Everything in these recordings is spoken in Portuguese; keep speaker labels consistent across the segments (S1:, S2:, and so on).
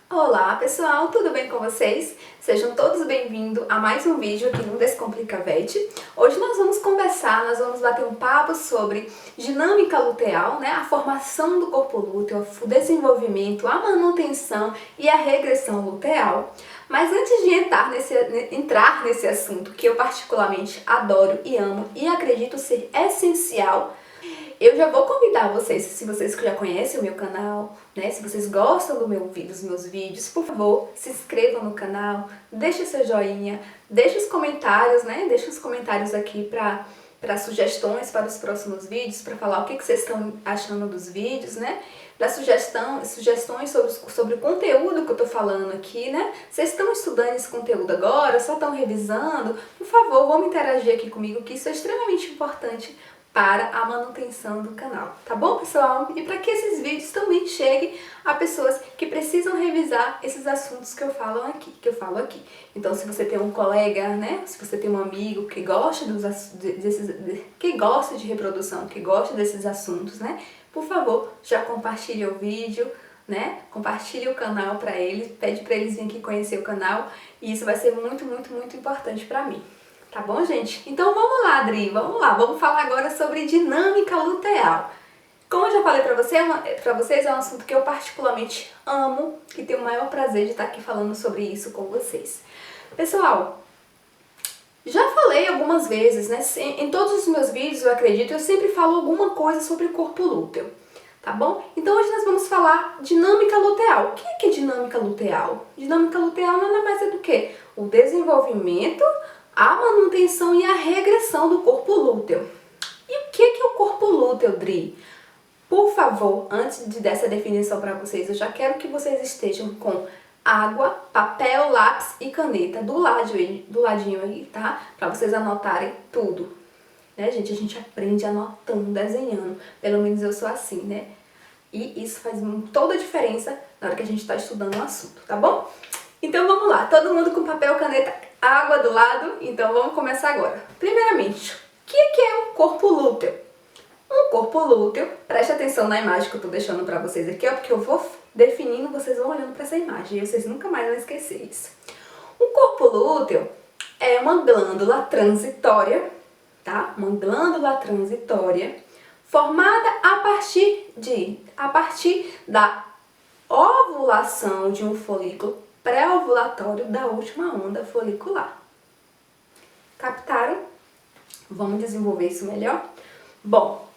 S1: Olá pessoal, tudo bem com vocês? Sejam todos bem-vindos a mais um vídeo aqui no Descomplica Vet. Hoje nós vamos bater um papo sobre dinâmica luteal, né? A formação do corpo lúteo, o desenvolvimento, a manutenção e a regressão luteal. Mas antes de entrar nesse assunto que eu particularmente adoro e amo e acredito ser essencial, eu já vou convidar vocês, se vocês já conhecem o meu canal, né? Se vocês gostam dos meus vídeos, por favor, se inscrevam no canal, deixe seu joinha, deixe os comentários, né? Deixe os comentários aqui para sugestões para os próximos vídeos, para falar o que vocês estão achando dos vídeos, né? Dar sugestões sobre o conteúdo que eu tô falando aqui, né? Vocês estão estudando esse conteúdo agora, só estão revisando? Por favor, vamos interagir aqui comigo, que isso é extremamente importante para a manutenção do canal, tá bom, pessoal? E para que esses vídeos também cheguem a pessoas que precisam revisar esses assuntos que eu falo aqui. Então, se você tem um colega, né, se você tem um amigo que gosta que gosta de reprodução, que gosta desses assuntos, né, por favor, já compartilhe o vídeo, né? Compartilhe o canal para eles, pede para eles virem aqui conhecer o canal, e isso vai ser muito, muito, muito importante para mim. Tá bom, gente? Então vamos lá, Adri, vamos lá. Vamos falar agora sobre dinâmica luteal. Como eu já falei pra vocês, é um assunto que eu particularmente amo e tenho o maior prazer de estar aqui falando sobre isso com vocês. Pessoal, já falei algumas vezes, né? Em todos os meus vídeos, eu acredito, eu sempre falo alguma coisa sobre o corpo lúteo, tá bom? Então hoje nós vamos falar dinâmica luteal. O que é dinâmica luteal? Dinâmica luteal nada mais é do que o desenvolvimento, a manutenção e a regressão do corpo lúteo. E o que é o corpo lúteo, Dri? Por favor, antes dessa definição para vocês, eu já quero que vocês estejam com água, papel, lápis e caneta do ladinho aí, tá? Para vocês anotarem tudo. Né, gente? A gente aprende anotando, desenhando. Pelo menos eu sou assim, né? E isso faz toda a diferença na hora que a gente está estudando o assunto, tá bom? Então vamos lá, todo mundo com papel, caneta, água do lado. Então vamos começar agora. Primeiramente, o que é um corpo lúteo? Um corpo lúteo, preste atenção na imagem que eu tô deixando pra vocês aqui, ó, porque eu vou definindo, vocês vão olhando pra essa imagem e vocês nunca mais vão esquecer isso. Um corpo lúteo é uma glândula transitória, tá? Uma glândula transitória formada a partir da ovulação de um folículo pré-ovulatório da última onda folicular. Captaram? Vamos desenvolver isso melhor? Bom,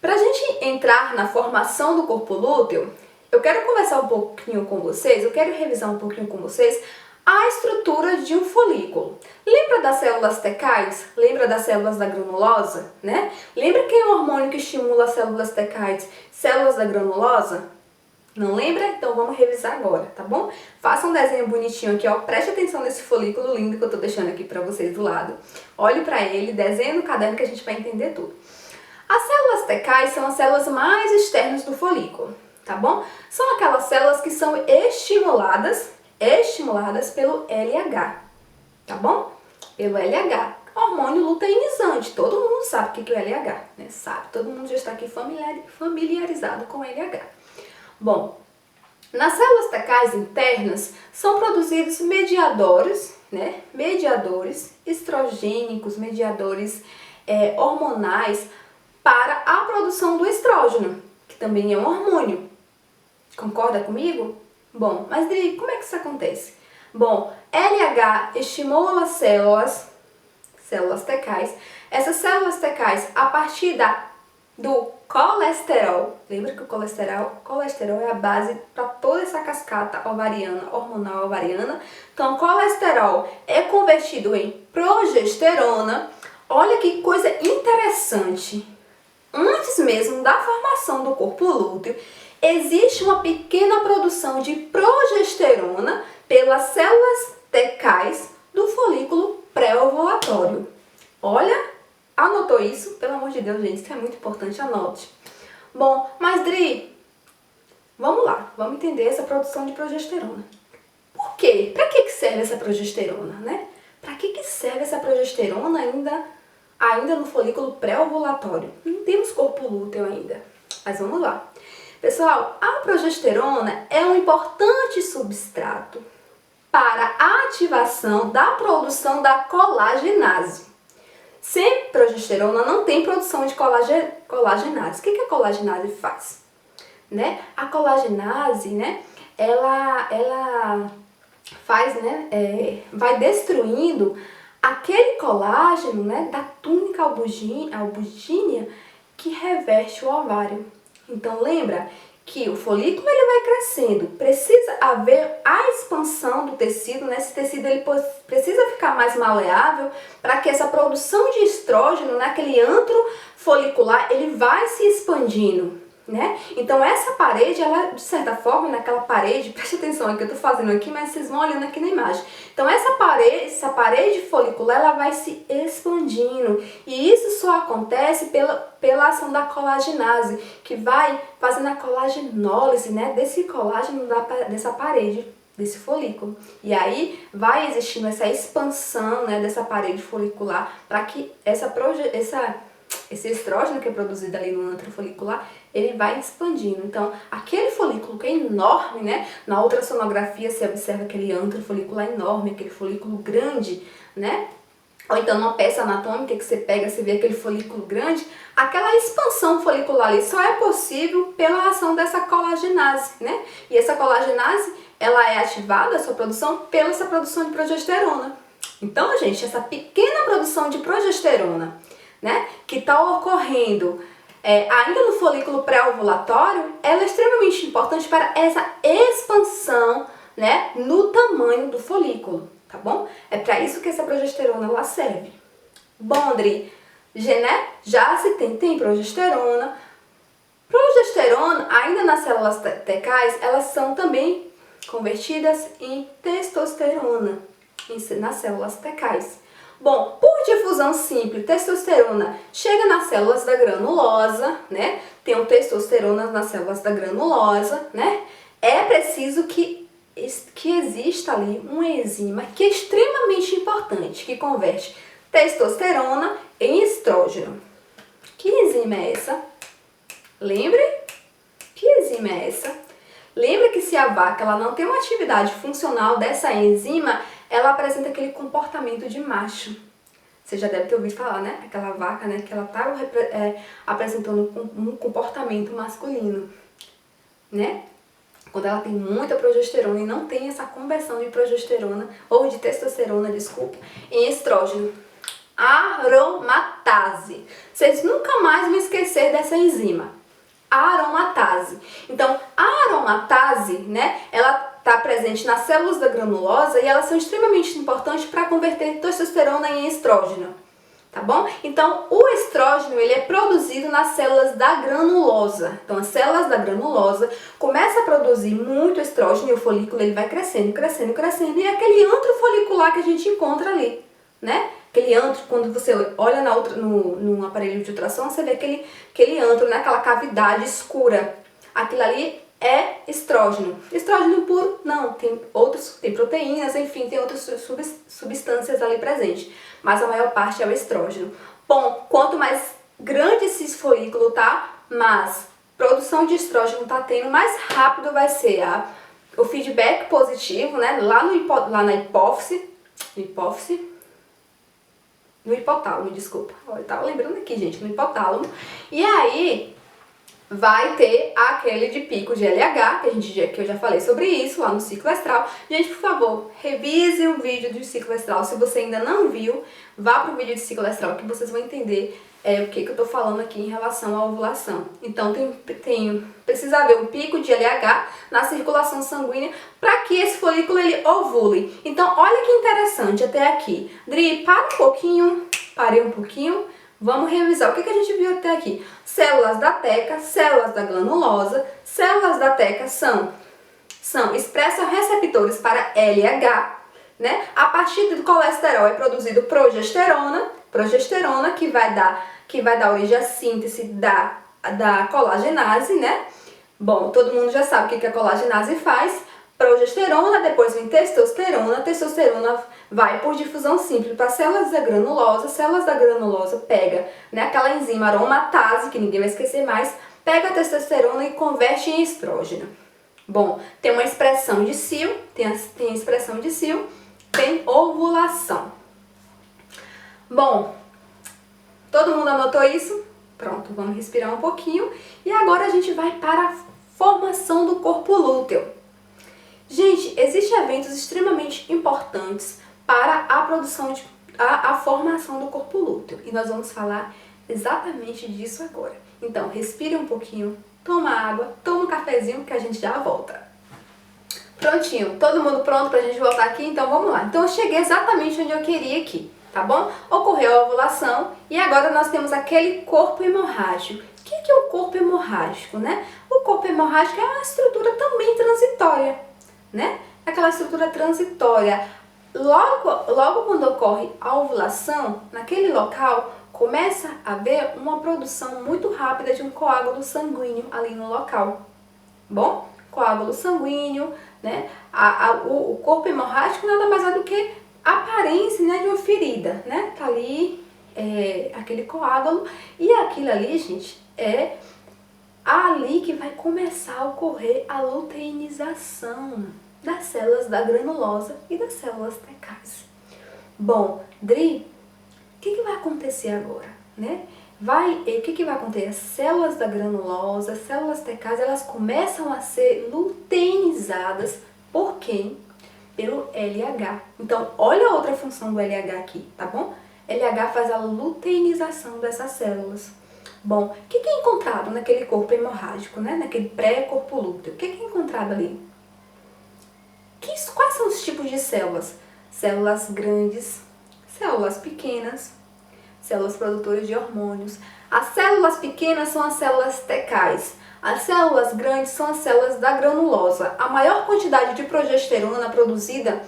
S1: para a gente entrar na formação do corpo lúteo, eu quero conversar um pouquinho com vocês, eu quero revisar um pouquinho com vocês a estrutura de um folículo. Lembra das células tecais? Lembra das células da granulosa? Né? Lembra que é o hormônio que estimula as células tecais? Células da granulosa? Não lembra? Então vamos revisar agora, tá bom? Faça um desenho bonitinho aqui, ó. Preste atenção nesse folículo lindo que eu tô deixando aqui pra vocês do lado. Olhe pra ele, desenhe no caderno que a gente vai entender tudo. As células tecais são as células mais externas do folículo, tá bom? São aquelas células que são estimuladas pelo LH, tá bom? Pelo LH, hormônio luteinizante. Todo mundo sabe o que é o LH, né? Sabe, todo mundo já está aqui familiarizado com o LH. Bom, nas células tecais internas são produzidos mediadores, né? Mediadores estrogênicos, mediadores hormonais para a produção do estrógeno, que também é um hormônio. Concorda comigo? Bom, mas daí como é que isso acontece? Bom, LH estimula as células tecais. Essas células tecais, a partir do colesterol, lembra que o colesterol é a base para toda essa cascata hormonal ovariana. Então, o colesterol é convertido em progesterona. Olha que coisa interessante. Antes mesmo da formação do corpo lúteo, existe uma pequena produção de progesterona pelas células tecais do folículo pré-ovulatório. Olha, anotou isso? Pelo amor de Deus, gente, isso é muito importante, anote. Bom, mas Dri, vamos lá, vamos entender essa produção de progesterona. Por quê? Para que serve essa progesterona, né? Para que serve essa progesterona ainda no folículo pré-ovulatório? Não temos corpo lúteo ainda, mas vamos lá. Pessoal, a progesterona é um importante substrato para a ativação da produção da colagenase. Sem progesterona não tem produção de colagenase. O que a colagenase faz? Né? A colagenase, né, ela faz, né, vai destruindo aquele colágeno, né, da túnica albugínea que reveste o ovário. Então lembra que o folículo ele vai crescendo, precisa haver a expansão do tecido, né? Esse tecido ele precisa ficar mais maleável para que essa produção de estrógeno, naquele antro folicular, ele vai se expandindo, né? Então essa parede, ela de certa forma, naquela parede, preste atenção no que eu tô fazendo aqui, mas vocês vão olhando aqui na imagem. Então essa parede folicular, ela vai se expandindo, e isso só acontece pela ação da colagenase, que vai fazendo a colagenólise, né, desse colágeno dessa parede, desse folículo. E aí vai existindo essa expansão, né, dessa parede folicular para que esse estrógeno que é produzido ali no antro folicular, ele vai expandindo. Então, aquele folículo que é enorme, né? Na ultrassonografia você observa aquele antro folicular enorme, aquele folículo grande, né? Ou então numa peça anatômica que você pega, você vê aquele folículo grande, aquela expansão folicular ali só é possível pela ação dessa colagenase, né? E essa colagenase, ela é ativada, a sua produção, pela essa produção de progesterona. Então, gente, essa pequena produção de progesterona, né, que está ocorrendo ainda no folículo pré-ovulatório, ela é extremamente importante para essa expansão, né, no tamanho do folículo, tá bom? É para isso que essa progesterona ela serve. Bom, Andri, né, já se tem progesterona. Progesterona, ainda nas células tecais, elas são também convertidas em testosterona nas células tecais. Bom, por difusão simples, testosterona chega nas células da granulosa, né? Tem o testosterona nas células da granulosa, né? É preciso que exista ali uma enzima que é extremamente importante, que converte testosterona em estrógeno. Que enzima é essa? Lembre? Que enzima é essa? Lembra que se a vaca ela não tem uma atividade funcional dessa enzima, ela apresenta aquele comportamento de macho. Você já deve ter ouvido falar, né? Aquela vaca, né? Que ela tá apresentando um comportamento masculino, né? Quando ela tem muita progesterona e não tem essa conversão de progesterona, ou de testosterona, desculpa, em estrógeno. Aromatase. Vocês nunca mais vão esquecer dessa enzima. Aromatase. Então, a aromatase, né? Ela está presente nas células da granulosa e elas são extremamente importantes para converter testosterona em estrógeno, tá bom? Então, o estrógeno ele é produzido nas células da granulosa. Então, as células da granulosa começam a produzir muito estrógeno e o folículo ele vai crescendo, crescendo, crescendo. E é aquele antro folicular que a gente encontra ali, né? Aquele antro, quando você olha no aparelho de ultrassom, você vê aquele antro, né? Aquela cavidade escura. Aquilo ali é estrógeno. Estrógeno puro? Não, tem proteínas, enfim, tem outras substâncias ali presentes. Mas a maior parte é o estrógeno. Bom, quanto mais grande esse folículo tá, mais produção de estrógeno tá tendo, mais rápido vai ser o feedback positivo, né? Lá na hipófise, no hipotálamo, desculpa. Eu tava lembrando aqui, gente, no hipotálamo. E aí vai ter aquele de pico de LH, que eu já falei sobre isso lá no ciclo estral. Gente, por favor, revise o vídeo do ciclo estral. Se você ainda não viu, vá pro vídeo de ciclo estral que vocês vão entender o que eu tô falando aqui em relação à ovulação. Então, precisa haver um pico de LH na circulação sanguínea para que esse folículo ele ovule. Então, olha que interessante até aqui. Dri, parei um pouquinho. Vamos revisar o que a gente viu até aqui. Células da teca, células da granulosa. Células da teca expressam receptores para LH, né? A partir do colesterol é produzido progesterona que vai dar origem à síntese da colagenase, né? Bom, todo mundo já sabe o que a colagenase faz. Progesterona, depois vem testosterona. Testosterona vai por difusão simples para células da granulosa. Células da granulosa pega, né, aquela enzima aromatase, que ninguém vai esquecer mais, pega a testosterona e converte em estrógeno. Bom, tem uma expressão de cio, tem a expressão de cio, tem ovulação. Bom, todo mundo anotou isso? Pronto, vamos respirar um pouquinho. E agora a gente vai para a formação do corpo lúteo. Gente, existem eventos extremamente importantes para a produção a formação do corpo lúteo. E nós vamos falar exatamente disso agora. Então, respire um pouquinho, toma água, toma um cafezinho que a gente já volta. Prontinho, todo mundo pronto pra gente voltar aqui? Então vamos lá. Então eu cheguei exatamente onde eu queria aqui, tá bom? Ocorreu a ovulação e agora nós temos aquele corpo hemorrágico. O que é o corpo hemorrágico, né? O corpo hemorrágico é uma estrutura também transitória, né? Aquela estrutura transitória. Logo quando ocorre a ovulação, naquele local, começa a haver uma produção muito rápida de um coágulo sanguíneo ali no local. Bom, coágulo sanguíneo, né? O corpo hemorrágico nada mais é do que a aparência, né, de uma ferida, né? Tá ali aquele coágulo e aquilo ali, gente, é ali que vai começar a ocorrer a luteinização das células da granulosa e das células tecais. Bom, Dri, o que vai acontecer agora, né? O que vai acontecer? As células da granulosa, as células tecais, elas começam a ser luteinizadas por quem? Pelo LH. Então, olha a outra função do LH aqui, tá bom? LH faz a luteinização dessas células. Bom, o que é encontrado naquele corpo hemorrágico, né? Naquele pré-corpo lúteo? O que é encontrado ali? Quais são os tipos de células? Células grandes, células pequenas, células produtoras de hormônios. As células pequenas são as células tecais. As células grandes são as células da granulosa. A maior quantidade de progesterona produzida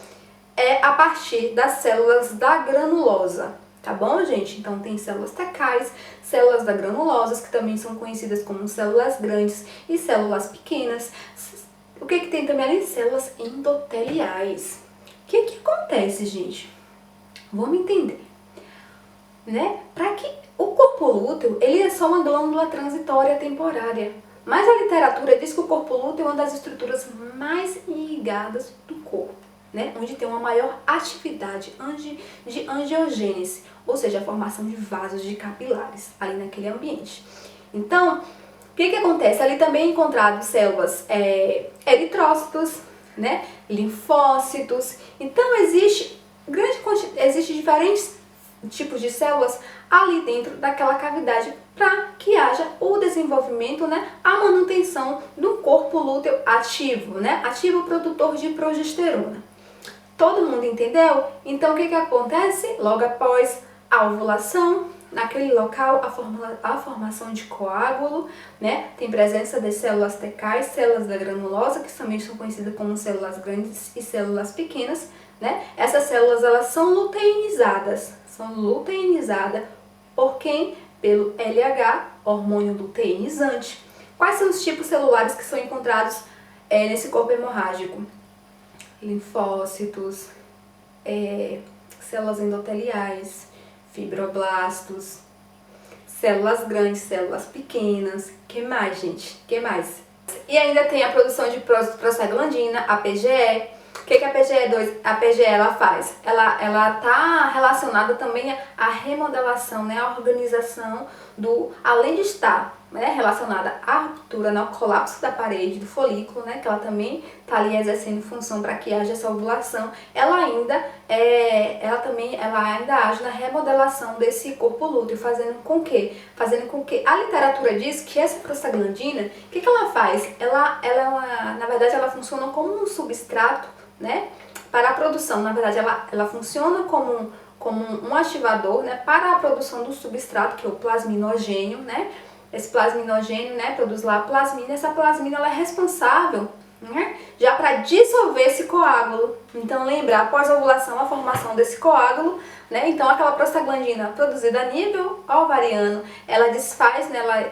S1: é a partir das células da granulosa. Tá bom, gente? Então tem células tecais, células da granulosa, que também são conhecidas como células grandes, e células pequenas. O que tem também ali? Células endoteliais. O que acontece, gente? Vamos entender, né? Para que o corpo lúteo, ele é só uma glândula transitória temporária. Mas a literatura diz que o corpo lúteo é uma das estruturas mais irrigadas do corpo, né? Onde tem uma maior atividade de angiogênese, ou seja, a formação de vasos de capilares ali naquele ambiente. Então, o que acontece? Ali também é encontrado células eritrócitos, né? Linfócitos. Então, existe diferentes tipos de células ali dentro daquela cavidade para que haja o desenvolvimento, né, a manutenção do corpo lúteo ativo, né, ativo produtor de progesterona. Todo mundo entendeu? Então o que acontece? Logo após a ovulação, naquele local a formação de coágulo, né, tem presença de células tecais, células da granulosa, que também são conhecidas como células grandes e células pequenas, né? Essas células elas são luteinizadas por quem? Pelo LH, hormônio luteinizante. Quais são os tipos celulares que são encontrados nesse corpo hemorrágico? Linfócitos, células endoteliais, fibroblastos, células grandes, células pequenas. Que mais, gente? Que mais? E ainda tem a produção de prostaglandina, a PGE. O que a PGE2, a PGE ela faz? Ela está relacionada também à remodelação, né, à organização além de estar, né, relacionada à ruptura, né, ao colapso da parede do folículo, né, que ela também está ali exercendo função para que haja essa ovulação, ela ainda age na remodelação desse corpo lúteo, fazendo com que a literatura diz que essa prostaglandina, o que ela faz? Na verdade, ela funciona como um substrato, né, para a produção. Na verdade, ela funciona como um ativador, né, para a produção do substrato, que é o plasminogênio, né? Esse plasminogênio, né, produz lá a plasmina. Essa plasmina ela é responsável, né, já para dissolver esse coágulo. Então, lembra, após a ovulação, a formação desse coágulo, né? Então, aquela prostaglandina produzida a nível ovariano, ela desfaz, né, ela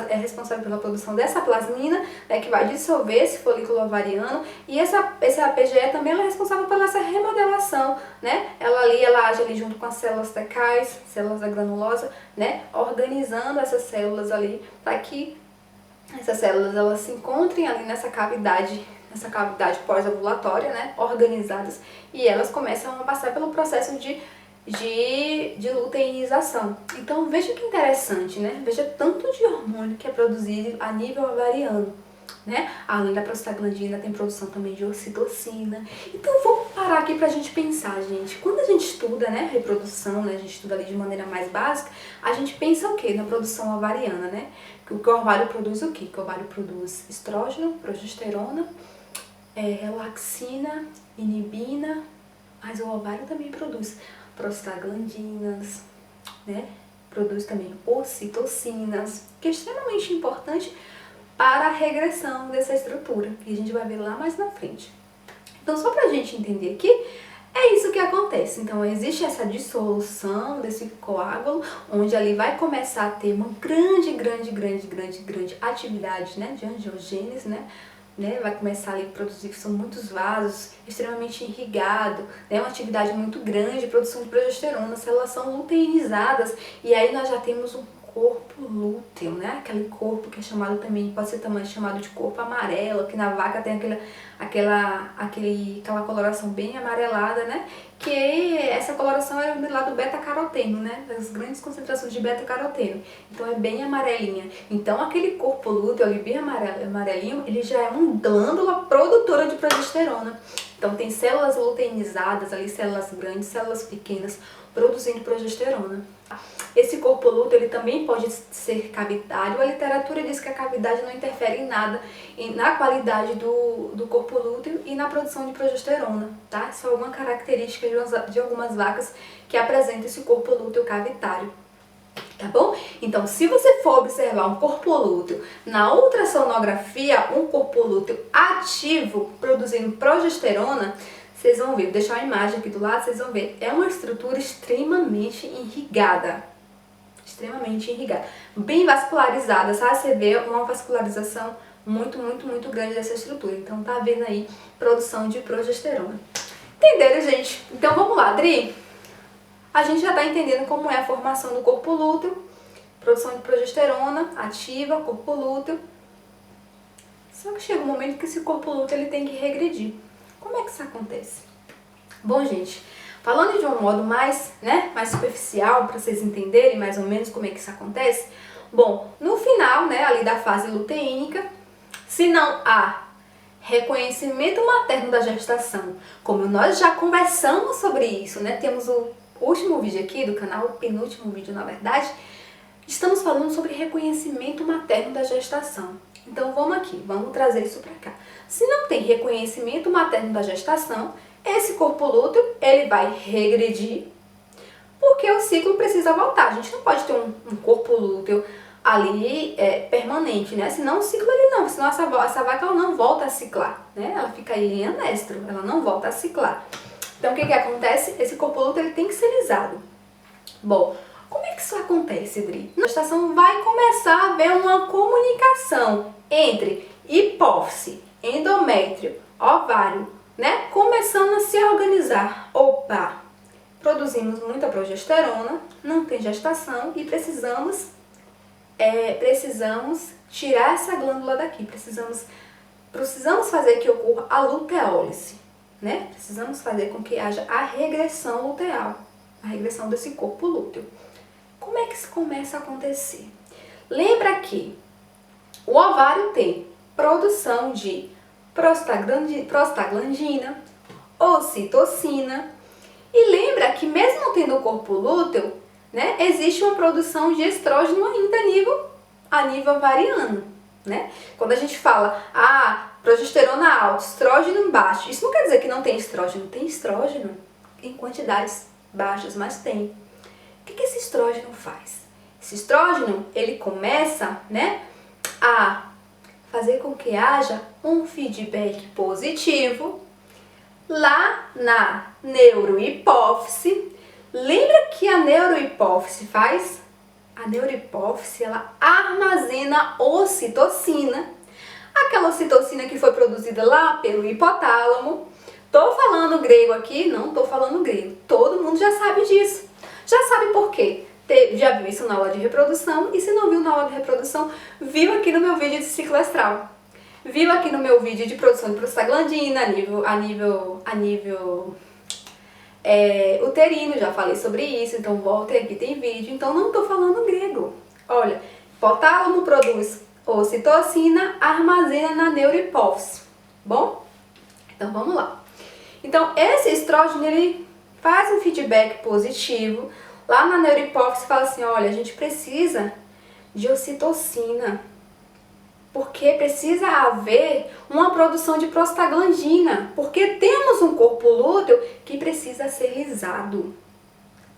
S1: é responsável pela produção dessa plasmina, né, que vai dissolver esse folículo ovariano, e essa PGE também ela é responsável pela essa remodelação, né? Ela age ali junto com as células fecais, células da granulosa, né, organizando essas células ali para que essas células elas se encontrem ali nessa cavidade pós-ovulatória, né, organizadas, e elas começam a passar pelo processo de luteinização. Então veja que interessante, né? Veja tanto de hormônio que é produzido a nível ovariano, né? Além da prostaglandina tem produção também de ocitocina. Então vamos parar aqui pra gente pensar, gente. Quando a gente estuda, né, reprodução, né, a gente estuda ali de maneira mais básica, a gente pensa o quê? Na produção ovariana, né? Que o ovário produz o quê? Que o ovário produz estrógeno, progesterona, relaxina, inibina, mas o ovário também produz prostaglandinas, né? Produz também ocitocinas, que é extremamente importante para a regressão dessa estrutura, que a gente vai ver lá mais na frente. Então, só para a gente entender aqui, é isso que acontece. Então, existe essa dissolução desse coágulo, onde ali vai começar a ter uma grande atividade, né, de angiogênese, né? Vai começar ali a produzir, que são muitos vasos, extremamente irrigado, né? Uma atividade muito grande, produção de progesterona, as células são luteinizadas, e aí nós já temos um corpo lúteo, né? Aquele corpo que é chamado também, pode ser também chamado de corpo amarelo, que na vaca tem aquela coloração bem amarelada, né? Que essa coloração é lá do beta-caroteno, né? Das grandes concentrações de beta-caroteno. Então é bem amarelinha. Então aquele corpo lúteo ali bem amarelinho, ele já é uma glândula produtora de progesterona. Então tem células luteinizadas ali, células grandes, células pequenas, produzindo progesterona. Esse corpo lúteo ele também pode ser cavitário. A literatura diz que a cavidade não interfere em nada na qualidade do corpo lúteo e na produção de progesterona, tá? Isso é uma característica de algumas vacas que apresentam esse corpo lúteo cavitário, tá bom? Então, se você for observar um corpo lúteo na ultrassonografia, um corpo lúteo ativo produzindo progesterona, vocês vão ver, vou deixar uma imagem aqui do lado, vocês vão ver, é uma estrutura extremamente irrigada, bem vascularizada, sabe? Você vê uma vascularização muito grande dessa estrutura. Então tá vendo aí produção de progesterona. Entenderam, gente? Então vamos lá, Adri. A gente já tá entendendo como é a formação do corpo lúteo, produção de progesterona ativa, corpo lúteo. Só que chega um momento que esse corpo lúteo ele tem que regredir. Como é que isso acontece? Bom, gente, falando de um modo mais superficial, para vocês entenderem mais ou menos como é que isso acontece, bom, no final, né, ali da fase luteínica, se não há reconhecimento materno da gestação, como nós já conversamos sobre isso, né, temos o último vídeo aqui do canal, o penúltimo vídeo na verdade, estamos falando sobre reconhecimento materno da gestação. Então vamos trazer isso para cá. Se não tem reconhecimento materno da gestação, esse corpo lúteo ele vai regredir, porque o ciclo precisa voltar. A gente não pode ter um corpo lúteo ali permanente, né? Senão o ciclo senão essa vaca ela não volta a ciclar, né? Ela fica aí em anestro, ela não volta a ciclar. Então o que acontece? Esse corpo lúteo ele tem que ser lisado. Bom, como é que isso acontece, Dri? Na gestação vai começar a haver uma comunicação entre hipófise, endométrio, ovário, né? Começando a se organizar. Opa, produzimos muita progesterona, não tem gestação e precisamos tirar essa glândula daqui. Precisamos fazer que ocorra a luteólise, né? Precisamos fazer com que haja a regressão luteal, a regressão desse corpo lúteo. Como é que isso começa a acontecer? Lembra que o ovário tem produção de prostaglandina, ocitocina, e lembra que mesmo não tendo o corpo lúteo, né, existe uma produção de estrógeno ainda a nível ovariano, né? Quando a gente fala, progesterona alta, estrógeno baixo, isso não quer dizer que não tem estrógeno em quantidades baixas, mas tem. O que esse estrógeno faz? Esse estrógeno, ele começa, né, a fazer com que haja um feedback positivo lá na neurohipófise. Lembra que a neurohipófise faz a neurohipófise, ela armazena ocitocina, aquela ocitocina que foi produzida lá pelo hipotálamo. Tô falando grego aqui? Não tô falando grego. Todo mundo já sabe disso. Já sabe por quê? Já viu isso na aula de reprodução, e se não viu na aula de reprodução, viu aqui no meu vídeo de ciclo estral. Viu aqui no meu vídeo de produção de prostaglandina a nível uterino, já falei sobre isso, então voltem aqui, tem vídeo. Então não tô falando grego. Olha, hipotálamo produz ocitocina, armazena na neurohipófise. Bom? Então vamos lá. Então esse estrógeno, ele faz um feedback positivo. Lá na neurohipófise fala assim, olha, a gente precisa de ocitocina, porque precisa haver uma produção de prostaglandina, porque temos um corpo lúteo que precisa ser lisado.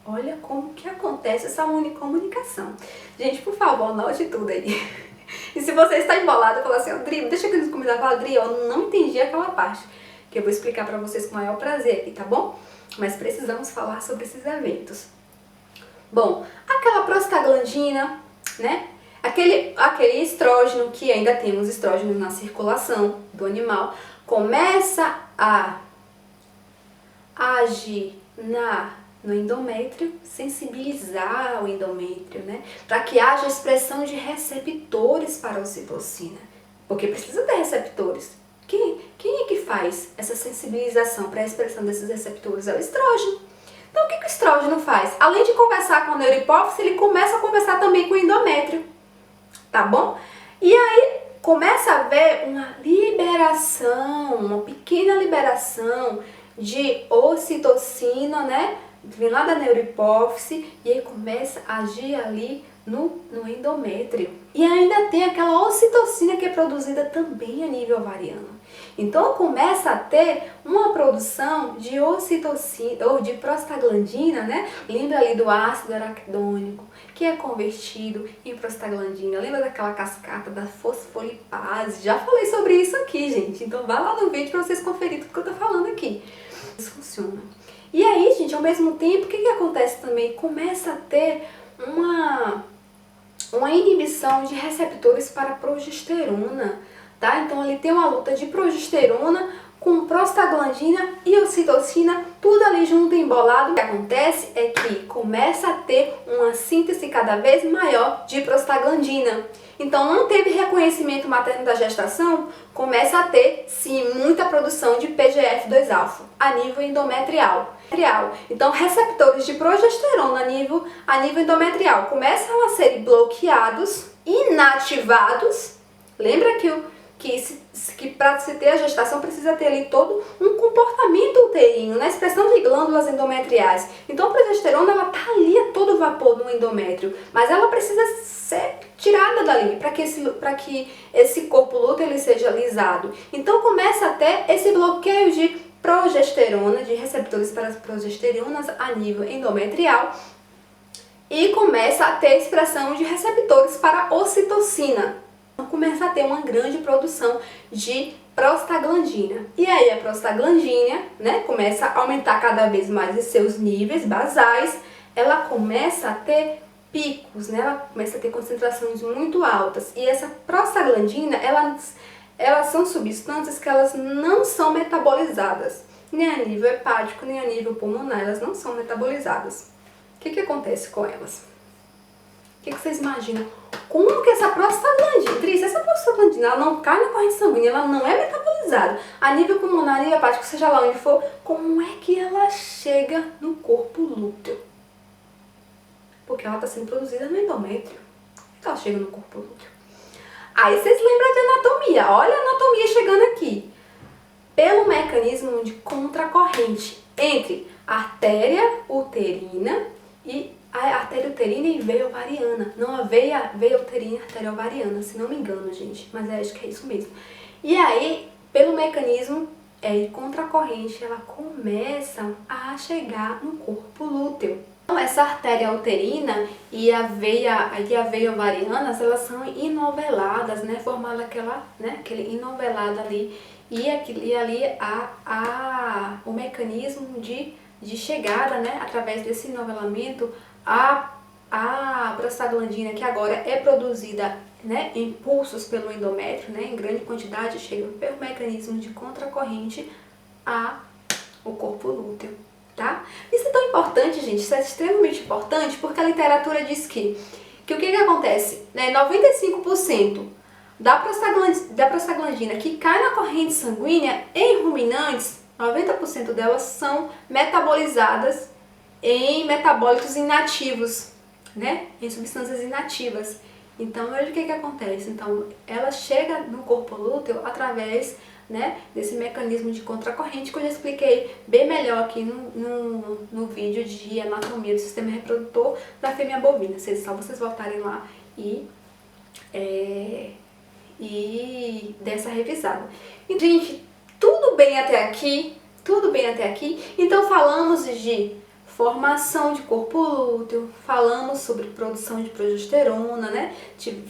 S1: Olha como que acontece essa comunicação. Gente, por favor, anote tudo aí. E se você está embolado, fala assim, Dri, deixa aqui nos comentários, fala, Dri, eu não entendi aquela parte, que eu vou explicar para vocês com o maior prazer aqui, tá bom? Mas precisamos falar sobre esses eventos. Bom, aquela prostaglandina, né? Aquele estrógeno, que ainda temos estrógeno na circulação do animal, começa a agir no endométrio, sensibilizar o endométrio, né? Para que haja expressão de receptores para a ocitocina. Porque precisa ter receptores. Quem é que faz essa sensibilização para a expressão desses receptores? É o estrógeno. Então, o que o estrógeno faz? Além de conversar com a neurohipófise, ele começa a conversar também com o endométrio, tá bom? E aí, começa a haver uma liberação, uma pequena liberação de ocitocina, né? Vem lá da neurohipófise e aí começa a agir ali no endométrio. E ainda tem aquela ocitocina que é produzida também a nível ovariano. Então começa a ter uma produção de ocitocina ou de prostaglandina, né? Lembra ali do ácido araquidônico, que é convertido em prostaglandina. Lembra daquela cascata da fosfolipase? Já falei sobre isso aqui, gente. Então vai lá no vídeo para vocês conferirem tudo que eu tô falando aqui. Isso funciona. E aí, gente, ao mesmo tempo, o que acontece também? Começa a ter uma inibição de receptores para progesterona, tá? Então ali tem uma luta de progesterona com prostaglandina e ocitocina, tudo ali junto, embolado. O que acontece é que começa a ter uma síntese cada vez maior de prostaglandina. Então não teve reconhecimento materno da gestação, começa a ter sim muita produção de PGF2-alfa a nível endometrial. Então receptores de progesterona a nível endometrial começam a ser bloqueados, inativados. Lembra que para se ter a gestação precisa ter ali todo um comportamento uterino, na expressão de glândulas endometriais. Então a progesterona, ela tá ali a todo vapor no endométrio, mas ela precisa ser tirada dali para que esse corpo lúteo ele seja lisado. Então começa a ter esse bloqueio de progesterona, de receptores para as progesteronas a nível endometrial, e começa a ter expressão de receptores para ocitocina. Então começa a ter uma grande produção de prostaglandina. E aí a prostaglandina, né, começa a aumentar cada vez mais os seus níveis basais, ela começa a ter picos, né, ela começa a ter concentrações muito altas. E essa prostaglandina, elas são substâncias que elas não são metabolizadas, nem a nível hepático, nem a nível pulmonar, elas não são metabolizadas. O que acontece com elas? O que vocês imaginam? Como que essa prostaglandina, essa prostaglandina, ela não cai na corrente sanguínea, ela não é metabolizada a nível pulmonar, a nível hepático, seja lá onde for, como é que ela chega no corpo lúteo? Porque ela está sendo produzida no endométrio. Como é que ela chega no corpo lúteo? Aí vocês lembram de anatomia. Olha a anatomia chegando aqui. Pelo mecanismo de contracorrente entre artéria uterina e veia ovariana. Não a veia uterina e artéria ovariana, se não me engano, gente. Mas acho que é isso mesmo. E aí, pelo mecanismo de contracorrente, ela começa a chegar no corpo lúteo. Então, essa artéria uterina e a veia ovariana, elas são inoveladas, né? Formando aquele inovelado ali. E ali o mecanismo de chegada, né? Através desse inovelamento, a a prostaglandina, que agora é produzida, né, em pulsos pelo endométrio, né, em grande quantidade, chega pelo mecanismo de contracorrente ao corpo lúteo, tá? Isso é tão importante, gente, isso é extremamente importante, porque a literatura diz que o que acontece, né, 95% da prostaglandina que cai na corrente sanguínea em ruminantes, 90% delas são metabolizadas em metabólitos inativos, né? Em substâncias inativas. Então, olha o que acontece. Então, ela chega no corpo lúteo através, né, desse mecanismo de contracorrente que eu já expliquei bem melhor aqui no vídeo de anatomia do sistema reprodutor da fêmea bovina. Só vocês voltarem lá e dessa revisada. E, gente, tudo bem até aqui? Tudo bem até aqui? Então, falamos de formação de corpo lúteo, falamos sobre produção de progesterona, né?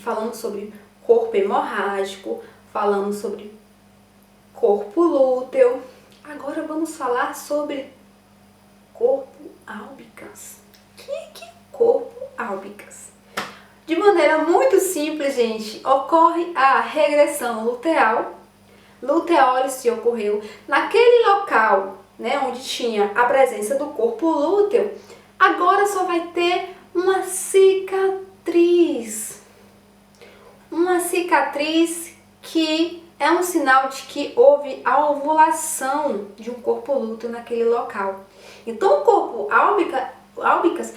S1: Falamos sobre corpo hemorrágico, falamos sobre corpo lúteo. Agora vamos falar sobre corpo albicans. O que é corpo albicans? De maneira muito simples, gente, ocorre a regressão luteal. Luteólise ocorreu naquele local, né, onde tinha a presença do corpo lúteo, agora só vai ter uma cicatriz. Uma cicatriz que é um sinal de que houve a ovulação de um corpo lúteo naquele local. Então, o corpo albicans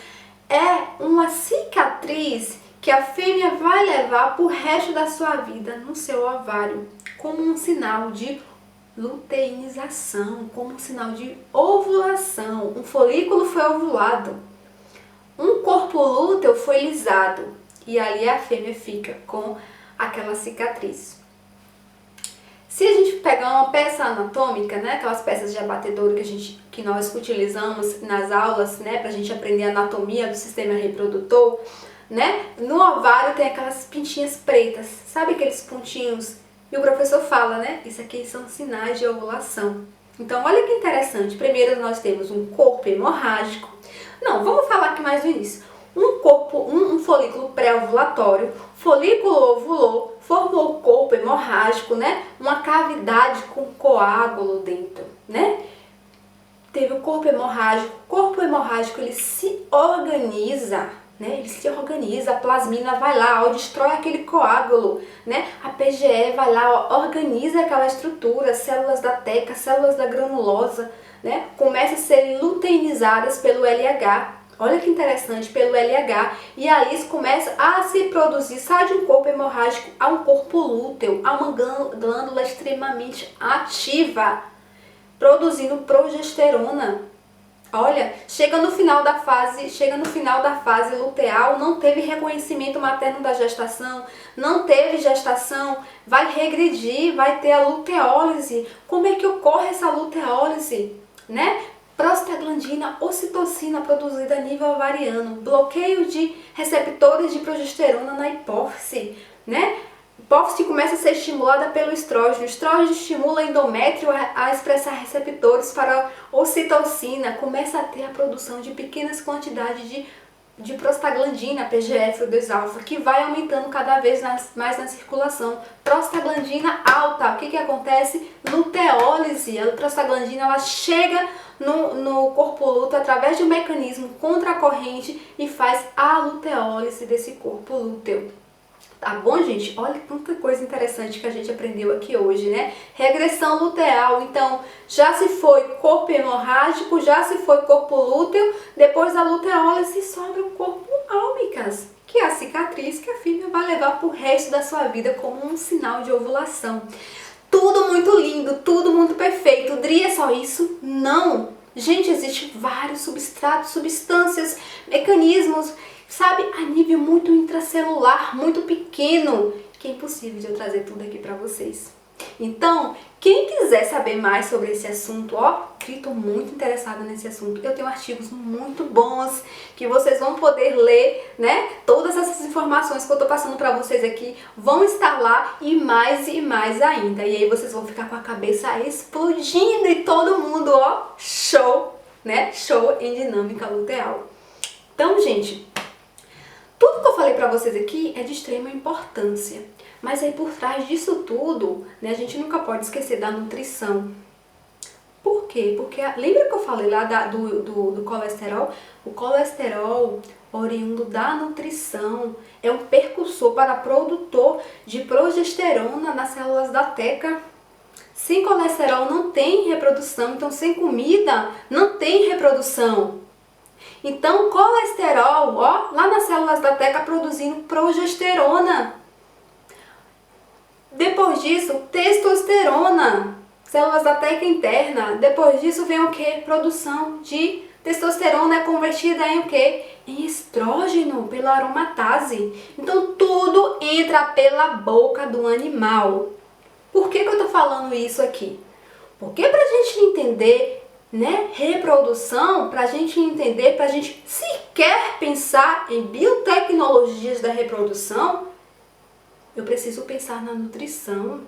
S1: é uma cicatriz que a fêmea vai levar pro resto da sua vida no seu ovário, como um sinal de luteinização, como um sinal de ovulação. Um folículo foi ovulado, um corpo lúteo foi lisado e ali a fêmea fica com aquela cicatriz. Se a gente pegar uma peça anatômica, né, aquelas peças de abatedouro que nós utilizamos nas aulas, né, pra gente aprender a anatomia do sistema reprodutor, né, no ovário tem aquelas pintinhas pretas, sabe aqueles pontinhos? E o professor fala, né, isso aqui são sinais de ovulação. Então, olha que interessante. Primeiro nós temos um corpo hemorrágico. Não, vamos falar aqui mais do início. Um folículo pré-ovulatório, folículo ovulou, formou o corpo hemorrágico, né? Uma cavidade com coágulo dentro, né? Teve o corpo hemorrágico ele se organiza, né? Ele se organiza, a plasmina vai lá, ó, destrói aquele coágulo, né? A PGE vai lá, ó, organiza aquela estrutura, células da teca, células da granulosa, né? Começa a ser luteinizadas pelo LH. Olha que interessante, pelo LH, e ali começa a se produzir, sai de um corpo hemorrágico a um corpo lúteo, a uma glândula extremamente ativa, produzindo progesterona. Olha, chega no final da fase luteal, não teve reconhecimento materno da gestação, não teve gestação, vai regredir, vai ter a luteólise. Como é que ocorre essa luteólise, né? Prostaglandina, ocitocina produzida a nível ovariano, bloqueio de receptores de progesterona na hipófise, né? A hipófise começa a ser estimulada pelo estrógeno. O estrógeno estimula o endométrio a expressar receptores para ocitocina, começa a ter a produção de pequenas quantidades de prostaglandina, PGF2-alfa, que vai aumentando cada vez mais na circulação. Prostaglandina alta, o que acontece? Luteólise. A prostaglandina ela chega no corpo lúteo através de um mecanismo contracorrente e faz a luteólise desse corpo lúteo. Tá bom, gente? Olha quanta coisa interessante que a gente aprendeu aqui hoje, né? Regressão luteal. Então, já se foi corpo hemorrágico, já se foi corpo lúteo, depois da luteólise sobra o corpo albicans, que é a cicatriz que a fêmea vai levar pro resto da sua vida como um sinal de ovulação. Tudo muito lindo, tudo muito perfeito. Dri, é só isso? Não! Gente, existem vários substratos, substâncias, mecanismos, sabe, a nível muito intracelular, muito pequeno, que é impossível de eu trazer tudo aqui para vocês. Então, quem quiser saber mais sobre esse assunto, ó, eu estou muito interessada nesse assunto. Eu tenho artigos muito bons que vocês vão poder ler, né? Todas essas informações que eu estou passando para vocês aqui vão estar lá e mais ainda. E aí vocês vão ficar com a cabeça explodindo e todo mundo, ó, show, né? Show em dinâmica luteal. Então, gente, Tudo que eu falei pra vocês aqui é de extrema importância, mas aí por trás disso tudo, né, a gente nunca pode esquecer da nutrição. Por quê? Porque lembra que eu falei lá do colesterol? O colesterol oriundo da nutrição é um precursor para produtor de progesterona nas células da teca. Sem colesterol não tem reprodução, então sem comida não tem reprodução. Então colesterol, ó, lá nas células da teca produzindo progesterona. Depois disso, testosterona. Células da teca interna. Depois disso vem o que? Produção de testosterona é convertida em o que? Em estrógeno pela aromatase. Então tudo entra pela boca do animal. Por que eu tô falando isso aqui? Porque pra gente entender, né, reprodução, pra gente entender, pra gente sequer pensar em biotecnologias da reprodução, eu preciso pensar na nutrição.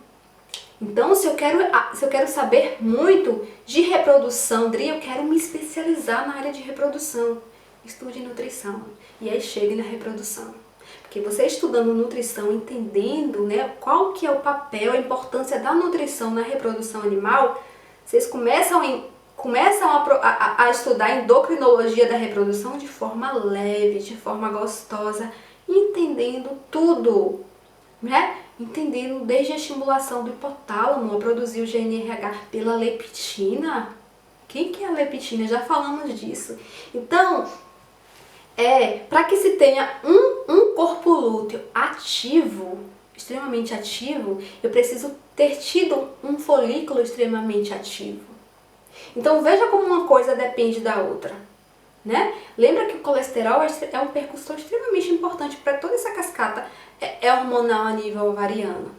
S1: Então, se eu quero saber muito de reprodução, Dri, eu quero me especializar na área de reprodução. Estude nutrição e aí chegue na reprodução. Porque você estudando nutrição, entendendo, né, qual que é o papel, a importância da nutrição na reprodução animal, vocês começam a estudar a endocrinologia da reprodução de forma leve, de forma gostosa, entendendo tudo, né? Entendendo desde a estimulação do hipotálamo a produzir o GNRH pela leptina. Quem que é a leptina? Já falamos disso. Então, para que se tenha um corpo lúteo ativo, extremamente ativo, eu preciso ter tido um folículo extremamente ativo. Então veja como uma coisa depende da outra, né? Lembra que o colesterol é um precursor extremamente importante para toda essa cascata hormonal a nível ovariano,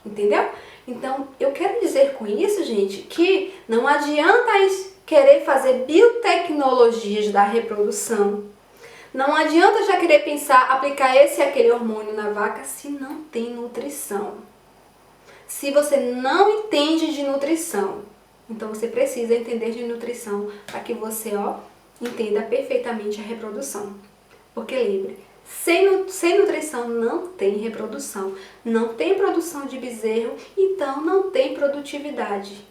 S1: entendeu? Então eu quero dizer com isso, gente, que não adianta querer fazer biotecnologias da reprodução. Não adianta já querer pensar, aplicar esse e aquele hormônio na vaca se não tem nutrição. Se você não entende de nutrição, então você precisa entender de nutrição para que você, entenda perfeitamente a reprodução. Porque lembre, sem nutrição não tem reprodução, não tem produção de bezerro, então não tem produtividade.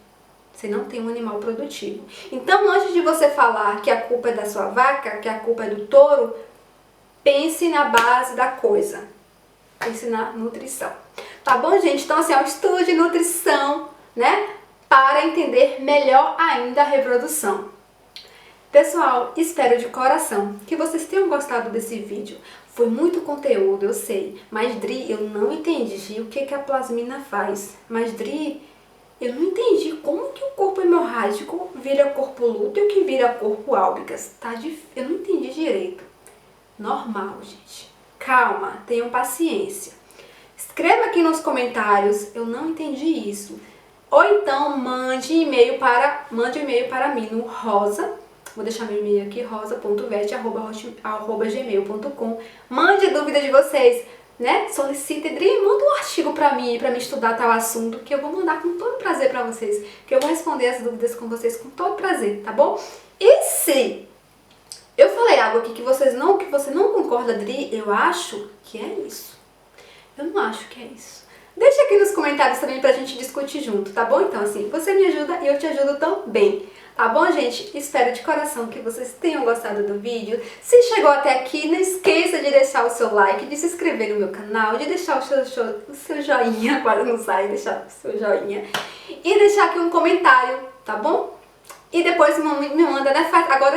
S1: Você não tem um animal produtivo. Então, antes de você falar que a culpa é da sua vaca, que a culpa é do touro, pense na base da coisa. Pense na nutrição. Tá bom, gente? Então, assim, é um estudo de nutrição, né? Para entender melhor ainda a reprodução. Pessoal, espero de coração que vocês tenham gostado desse vídeo. Foi muito conteúdo, eu sei. Mas, Dri, eu não entendi o que a plasmina faz. Mas, Dri, eu não entendi como que o corpo hemorrágico vira corpo lúteo que vira corpo álbicas. Eu não entendi direito. Normal, gente. Calma, tenham paciência. Escreva aqui nos comentários, eu não entendi isso. Ou então mande um e-mail para mim no rosa. Vou deixar meu e-mail aqui, rosa.vete@gmail.com. Mande a dúvida de vocês, né? Solicite, Dri, manda um artigo para mim estudar tal assunto, que eu vou mandar com todo prazer para vocês, que eu vou responder as dúvidas com vocês com todo prazer, tá bom? E se eu falei algo aqui que você não concorda, Dri, eu acho que é isso. Eu não acho que é isso. Deixa aqui nos comentários também pra gente discutir junto, tá bom? Então, assim, você me ajuda e eu te ajudo também. Tá bom, gente? Espero de coração que vocês tenham gostado do vídeo. Se chegou até aqui, não esqueça de deixar o seu like, de se inscrever no meu canal, de deixar o seu joinha, quase não sai, deixar o seu joinha. E deixar aqui um comentário, tá bom? E depois me manda, né? Agora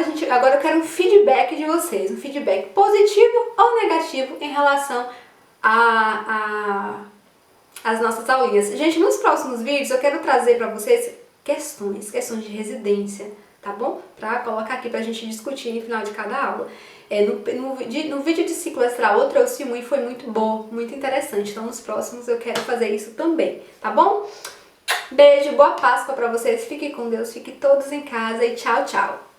S1: eu quero um feedback de vocês, um feedback positivo ou negativo em relação as nossas aulinhas. Gente, nos próximos vídeos eu quero trazer para vocês questões de residência, tá bom? Pra colocar aqui pra gente discutir no final de cada aula. No vídeo de ciclo astral eu trouxe um e foi muito bom, muito interessante. Então nos próximos eu quero fazer isso também, tá bom? Beijo, boa Páscoa pra vocês, fiquem com Deus, fiquem todos em casa e tchau, tchau!